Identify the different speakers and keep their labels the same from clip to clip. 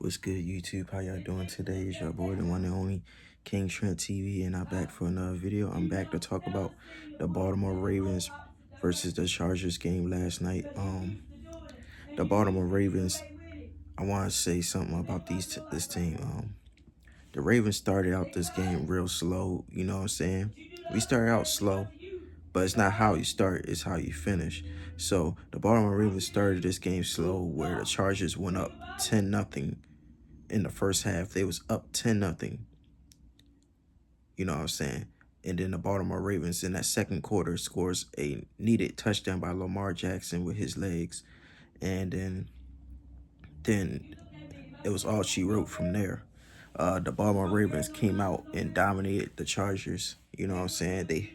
Speaker 1: What's good, YouTube? How y'all doing today? It's your boy, the one and only King Trent TV, and I'm back for another video. I'm back to talk about the Baltimore Ravens versus the Chargers game last night. The Baltimore Ravens. I want to say something about this team. The Ravens started out this game real slow. You know what I'm saying? We started out slow, but it's not how you start; it's how you finish. So the Baltimore Ravens started this game slow, where the Chargers went up 10-0. In the first half, they was up 10-0. You know what I'm saying? And then the Baltimore Ravens in that second quarter scores a needed touchdown by Lamar Jackson with his legs. And then it was all she wrote from there. The Baltimore Ravens came out and dominated the Chargers. You know what I'm saying?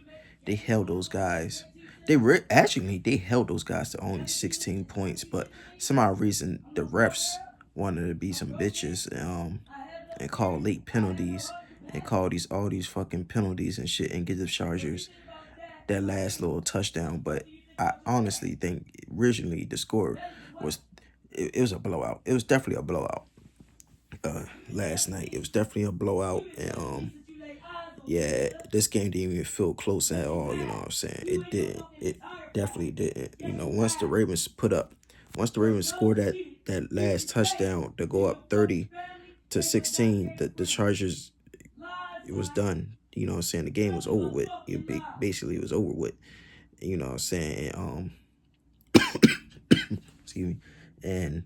Speaker 1: They held those guys. They held those guys to only 16 points, but some odd reason the refs wanted to be some bitches and call late penalties and call all these fucking penalties and shit and give the Chargers that last little touchdown. But I honestly think originally the score was it was a blowout. It was definitely a blowout. Last night it was definitely a blowout, and yeah, this game didn't even feel close at all. You know what I'm saying? It didn't. It definitely didn't. You know, once the Ravens scored that last touchdown to go up 30-16, the Chargers, it was done. You know what I'm saying? The game was over with. Basically, it was over with. You know what I'm saying? Excuse me. And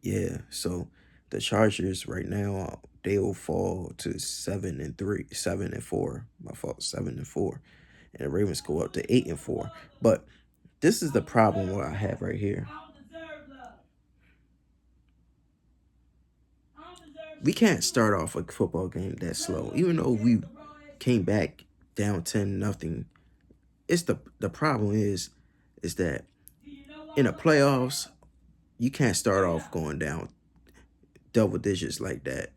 Speaker 1: yeah, so the Chargers right now, they will fall to 7-3, 7-4. My fault, 7-4. And the Ravens go up to 8-4. But this is the problem what I have right here. We can't start off a football game that slow. Even though we came back down 10-0. It's the problem is that in the playoffs, you can't start off going down double digits like that.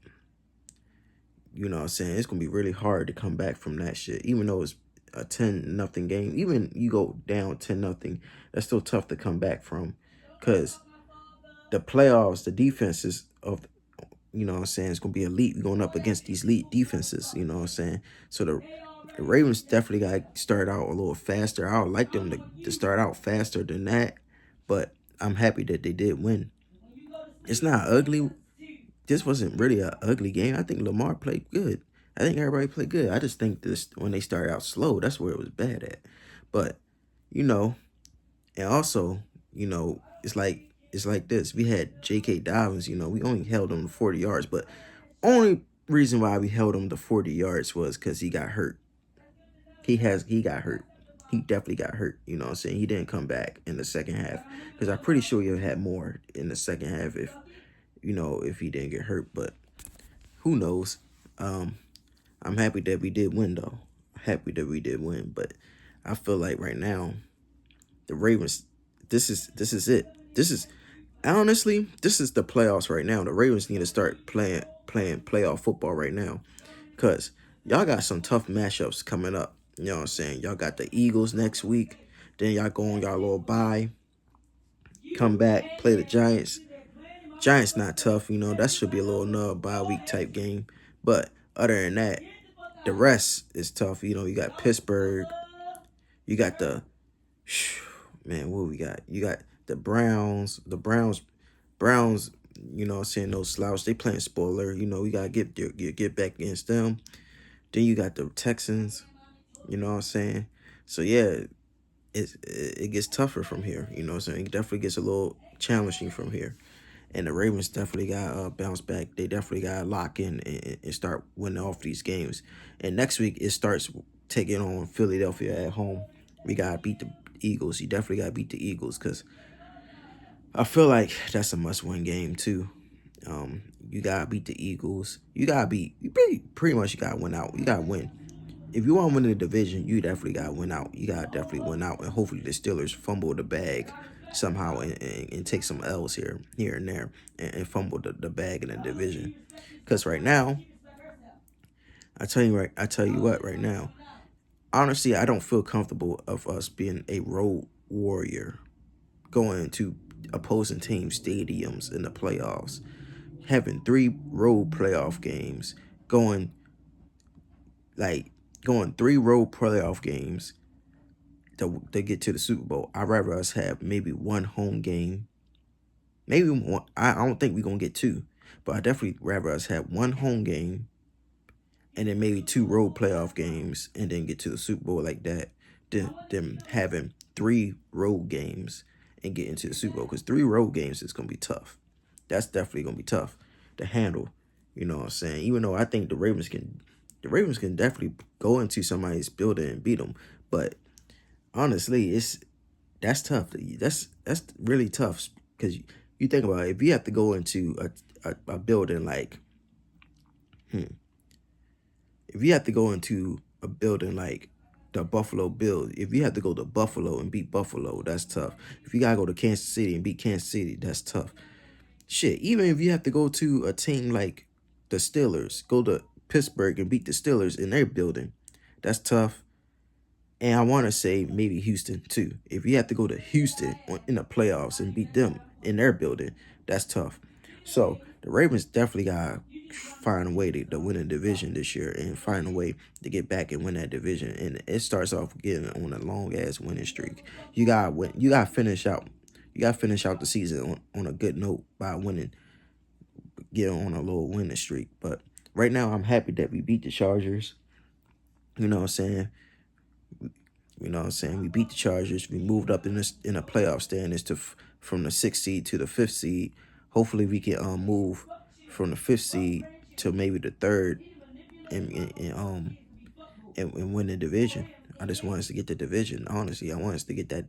Speaker 1: You know what I'm saying? It's gonna be really hard to come back from that shit. Even though it's a 10-0 game, even you go down 10-0, that's still tough to come back from. Cause the playoffs, the defenses of, you know what I'm saying, it's gonna be elite. We're going up against these elite defenses, you know what I'm saying? So the Ravens definitely got to start out a little faster. I would like them to start out faster than that, but I'm happy that they did win. It's not ugly. This wasn't really an ugly game. I think Lamar played good. I think everybody played good. I just think this when they started out slow, that's where it was bad at. But, you know, and also, you know, it's like this. We had J.K. Dobbins, you know, we only held him to 40 yards, but only reason why we held him to 40 yards was because he got hurt. He got hurt. He definitely got hurt. You know what I'm saying? He didn't come back in the second half. Because I'm pretty sure he'll had more in the second half if, you know, if he didn't get hurt. But who knows? I'm happy that we did win, though. Happy that we did win. But I feel like right now, the Ravens, this is it. This is honestly, this is the playoffs right now. The Ravens need to start playing playoff football right now. Because y'all got some tough matchups coming up. You know what I'm saying? Y'all got the Eagles next week. Then y'all go on y'all little bye. Come back, play the Giants. Giants not tough, you know. That should be a little nub bye week type game. But other than that, the rest is tough. You know, you got Pittsburgh. You got the man, what we got? You got the Browns. Browns, you know what I'm saying, no slouch. They playing spoiler. You know, we gotta get back against them. Then you got the Texans. You know what I'm saying? So yeah, it gets tougher from here. You know what I'm saying? It definitely gets a little challenging from here. And the Ravens definitely got bounce back. They definitely got to lock in and start winning off these games. And next week, it starts taking on Philadelphia at home. We got to beat the Eagles. You definitely got to beat the Eagles because I feel like that's a must-win game too. You got to beat the Eagles. You got to beat, you pretty much you got to win out. You got to win. If you want to win the division, you definitely got to win out. You got to definitely win out. And hopefully the Steelers fumble the bag somehow and take some L's here and there and fumble the bag in the division. Because right now, I tell you what, right now, honestly, I don't feel comfortable of us being a road warrior going into opposing team stadiums in the playoffs, having 3 road playoff games, going 3 road playoff games to get to the Super Bowl. I'd rather us have maybe 1 home game. Maybe one. I don't think we're gonna get 2, but I definitely rather us have 1 home game and then maybe 2 road playoff games and then get to the Super Bowl like that, than them having 3 road games and get into the Super Bowl. Because 3 road games is gonna be tough. That's definitely gonna be tough to handle. You know what I'm saying? Even though I think the Ravens can definitely go into somebody's building and beat them, but honestly, that's tough. That's really tough because you think about it. If you have to go into a building like, if you have to go into a building like the Buffalo Bills, if you have to go to Buffalo and beat Buffalo, that's tough. If you gotta go to Kansas City and beat Kansas City, that's tough. Shit, even if you have to go to a team like the Steelers, go to Pittsburgh and beat the Steelers in their building, that's tough. And I want to say maybe Houston too. If you have to go to Houston in the playoffs and beat them in their building, that's tough. So the Ravens definitely got to find a way to win a division this year and find a way to get back and win that division. And it starts off getting on a long ass winning streak. You got win. You got to finish out. You got to finish out the season on a good note by winning, getting on a little winning streak. But right now, I'm happy that we beat the Chargers. You know what I'm saying? We beat the Chargers. We moved up in a playoff standings from the 6th seed to the 5th seed. Hopefully, we can move from the 5th seed to maybe the 3rd and win the division. I just want us to get the division. Honestly, I want us to get the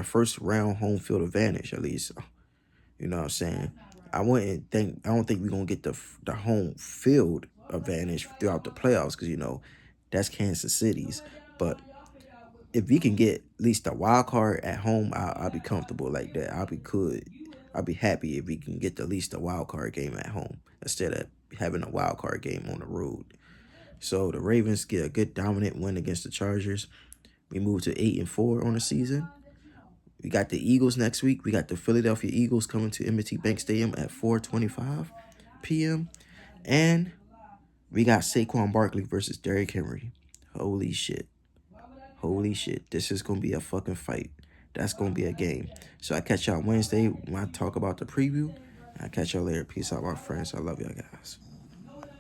Speaker 1: first round home field advantage at least. You know what I'm saying? I don't think we're gonna get the home field advantage throughout the playoffs because that's Kansas City's. But if we can get at least a wild card at home, I'll be comfortable like that. I'll be happy if we can get at least a wild card game at home instead of having a wild card game on the road. So the Ravens get a good dominant win against the Chargers. We move to 8-4 on the season. We got the Eagles next week. We got the Philadelphia Eagles coming to M&T Bank Stadium at 4:25 p.m. And we got Saquon Barkley versus Derrick Henry. Holy shit. Holy shit. This is going to be a fucking fight. That's going to be a game. So I catch y'all Wednesday when I talk about the preview. I catch y'all later. Peace out, my friends. I love y'all guys.